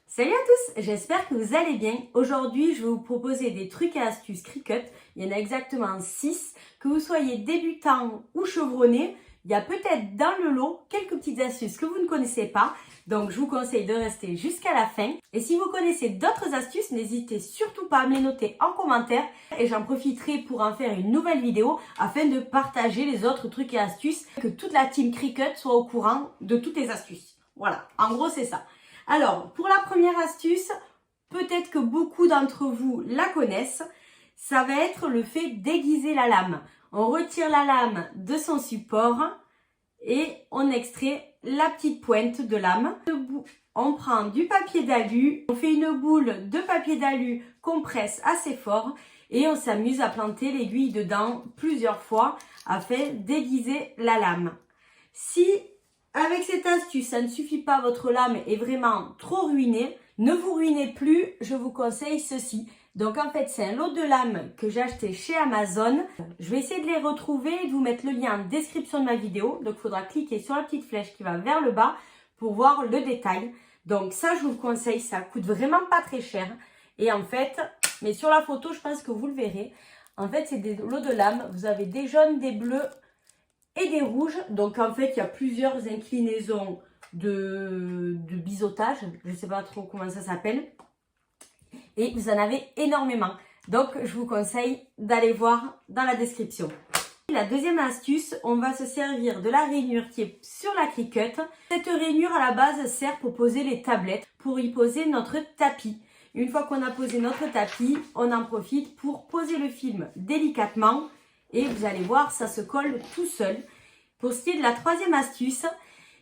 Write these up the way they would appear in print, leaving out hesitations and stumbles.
Salut à tous, j'espère que vous allez bien. Aujourd'hui, je vais vous proposer des trucs et astuces Cricut. Il y en a exactement 6. Que vous soyez débutant ou chevronné, il y a peut-être dans le lot quelques petites astuces que vous ne connaissez pas. Donc, je vous conseille de rester jusqu'à la fin. Et si vous connaissez d'autres astuces, n'hésitez surtout pas à me les noter en commentaire. Et j'en profiterai pour en faire une nouvelle vidéo afin de partager les autres trucs et astuces. Que toute la team Cricut soit au courant de toutes les astuces. Voilà, en gros, c'est ça. Alors, pour la première astuce, peut-être que beaucoup d'entre vous la connaissent, ça va être le fait d'aiguiser la lame. On retire la lame de son support et on extrait la petite pointe de lame. On prend du papier d'alu, on fait une boule de papier d'alu qu'on presse assez fort et on s'amuse à planter l'aiguille dedans plusieurs fois afin d'aiguiser la lame. Si avec cette astuce, ça ne suffit pas, votre lame est vraiment trop ruinée, ne vous ruinez plus, je vous conseille ceci. Donc en fait, c'est un lot de lames que j'ai acheté chez Amazon. Je vais essayer de les retrouver et de vous mettre le lien en description de ma vidéo. Donc il faudra cliquer sur la petite flèche qui va vers le bas pour voir le détail. Donc ça, je vous le conseille, ça coûte vraiment pas très cher. Et en fait, mais sur la photo, je pense que vous le verrez. En fait, c'est des lots de lames. Vous avez des jaunes, des bleus et des rouges. Donc en fait, il y a plusieurs inclinaisons de biseautage. Je ne sais pas trop comment ça s'appelle. Et vous en avez énormément. Donc je vous conseille d'aller voir dans la description. La deuxième astuce, on va se servir de la rainure qui est sur la Cricut. Cette rainure à la base sert pour poser les tablettes, pour y poser notre tapis. Une fois qu'on a posé notre tapis, on en profite pour poser le film délicatement. Et vous allez voir, ça se colle tout seul. Pour ce qui est de la troisième astuce,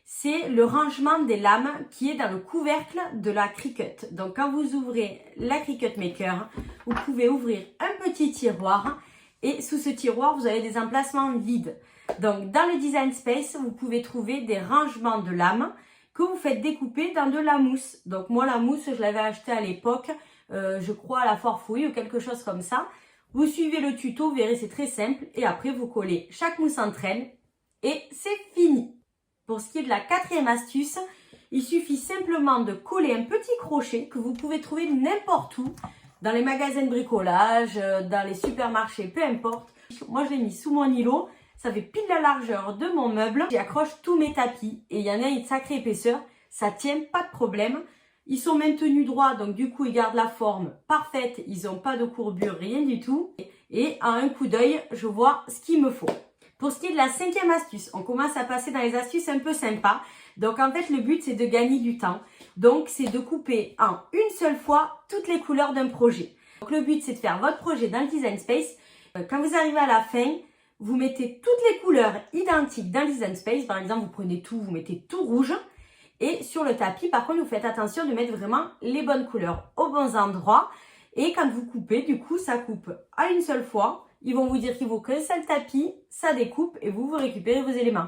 c'est le rangement des lames qui est dans le couvercle de la Cricut. Donc quand vous ouvrez la Cricut Maker, vous pouvez ouvrir un petit tiroir et sous ce tiroir, vous avez des emplacements vides. Donc dans le Design Space, vous pouvez trouver des rangements de lames que vous faites découper dans de la mousse. Donc moi, la mousse, je l'avais achetée à l'époque, je crois à la Foire Fouille ou quelque chose comme ça. Vous suivez le tuto, vous verrez, c'est très simple. Et après, vous collez chaque mousse entre elles et c'est fini. Pour ce qui est de la quatrième astuce, il suffit simplement de coller un petit crochet que vous pouvez trouver n'importe où, dans les magasins de bricolage, dans les supermarchés, peu importe. Moi, je l'ai mis sous mon îlot, ça fait pile la largeur de mon meuble. J'y accroche tous mes tapis et il y en a une sacrée épaisseur, ça tient, pas de problème. Ils sont maintenus droits, donc du coup, ils gardent la forme parfaite, ils n'ont pas de courbure, rien du tout. Et à un coup d'œil, je vois ce qu'il me faut. Pour ce qui est de la cinquième astuce, on commence à passer dans les astuces un peu sympas. Donc en fait, le but, c'est de gagner du temps. Donc c'est de couper en une seule fois toutes les couleurs d'un projet. Donc le but, c'est de faire votre projet dans le Design Space. Quand vous arrivez à la fin, vous mettez toutes les couleurs identiques dans le Design Space. Par exemple, vous prenez tout, vous mettez tout rouge. Et sur le tapis, par contre, vous faites attention de mettre vraiment les bonnes couleurs aux bons endroits. Et quand vous coupez, du coup, ça coupe à une seule fois. Ils vont vous dire qu'il vaut qu'un seul tapis, ça découpe et vous récupérez vos éléments.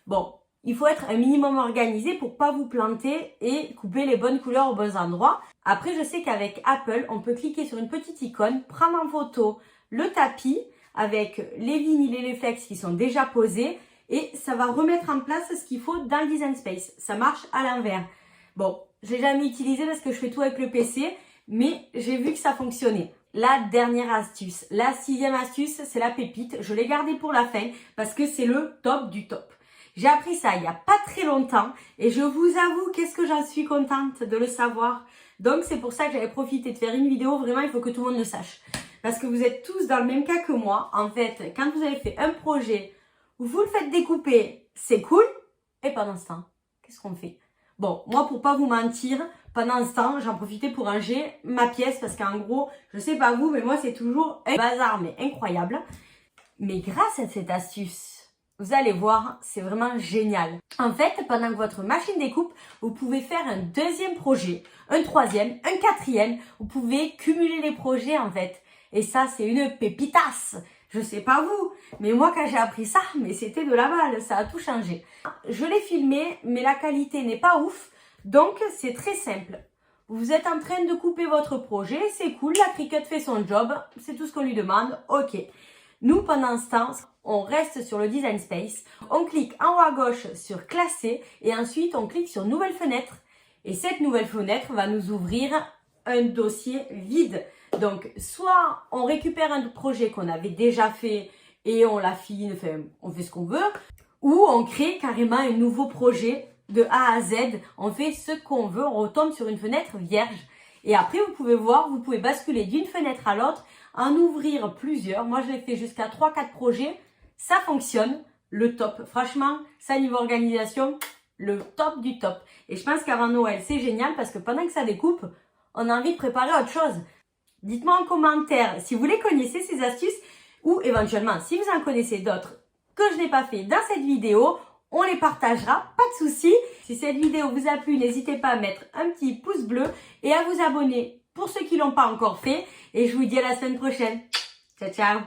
Bon, il faut être un minimum organisé pour pas vous planter et couper les bonnes couleurs aux bons endroits. Après, je sais qu'avec Apple, on peut cliquer sur une petite icône, prendre en photo le tapis avec les vinyles et les flex qui sont déjà posés et ça va remettre en place ce qu'il faut dans le Design Space. Ça marche à l'envers. Bon, je l'ai jamais utilisé parce que je fais tout avec le PC, mais j'ai vu que ça fonctionnait. La dernière astuce, la sixième astuce, c'est la pépite. Je l'ai gardée pour la fin parce que c'est le top du top. J'ai appris ça il n'y a pas très longtemps et je vous avoue qu'est-ce que j'en suis contente de le savoir. Donc c'est pour ça que j'avais profité de faire une vidéo. Vraiment, il faut que tout le monde le sache. Parce que vous êtes tous dans le même cas que moi. En fait, quand vous avez fait un projet, vous le faites découper, c'est cool. Et pendant ce temps, qu'est-ce qu'on fait? Bon, moi, pour pas vous mentir, pendant ce temps, j'en profitais pour ranger ma pièce parce qu'en gros, je sais pas vous, mais moi, c'est toujours un bazar, mais incroyable. Mais grâce à cette astuce, vous allez voir, c'est vraiment génial. En fait, pendant que votre machine découpe, vous pouvez faire un deuxième projet, un troisième, un quatrième. Vous pouvez cumuler les projets, en fait. Et ça, c'est une pépitasse. Je sais pas vous, mais moi quand j'ai appris ça, mais c'était de la balle, ça a tout changé. Je l'ai filmé, mais la qualité n'est pas ouf, donc c'est très simple. Vous êtes en train de couper votre projet, c'est cool, la Cricut fait son job, c'est tout ce qu'on lui demande, ok. Nous, pendant ce temps, on reste sur le Design Space, on clique en haut à gauche sur Classer et ensuite on clique sur Nouvelle fenêtre. Et cette nouvelle fenêtre va nous ouvrir un dossier vide. Donc, soit on récupère un projet qu'on avait déjà fait et on l'affine, enfin, on fait ce qu'on veut, ou on crée carrément un nouveau projet de A à Z. On fait ce qu'on veut, on retombe sur une fenêtre vierge. Et après, vous pouvez voir, vous pouvez basculer d'une fenêtre à l'autre, en ouvrir plusieurs. Moi, je l'ai fait jusqu'à 3-4 projets. Ça fonctionne, le top. Franchement, ça niveau organisation, le top du top. Et je pense qu'avant Noël, c'est génial parce que pendant que ça découpe, on a envie de préparer autre chose. Dites-moi en commentaire si vous les connaissez, ces astuces, ou éventuellement, si vous en connaissez d'autres que je n'ai pas fait dans cette vidéo, on les partagera, pas de souci. Si cette vidéo vous a plu, n'hésitez pas à mettre un petit pouce bleu et à vous abonner pour ceux qui ne l'ont pas encore fait. Et je vous dis à la semaine prochaine. Ciao, ciao!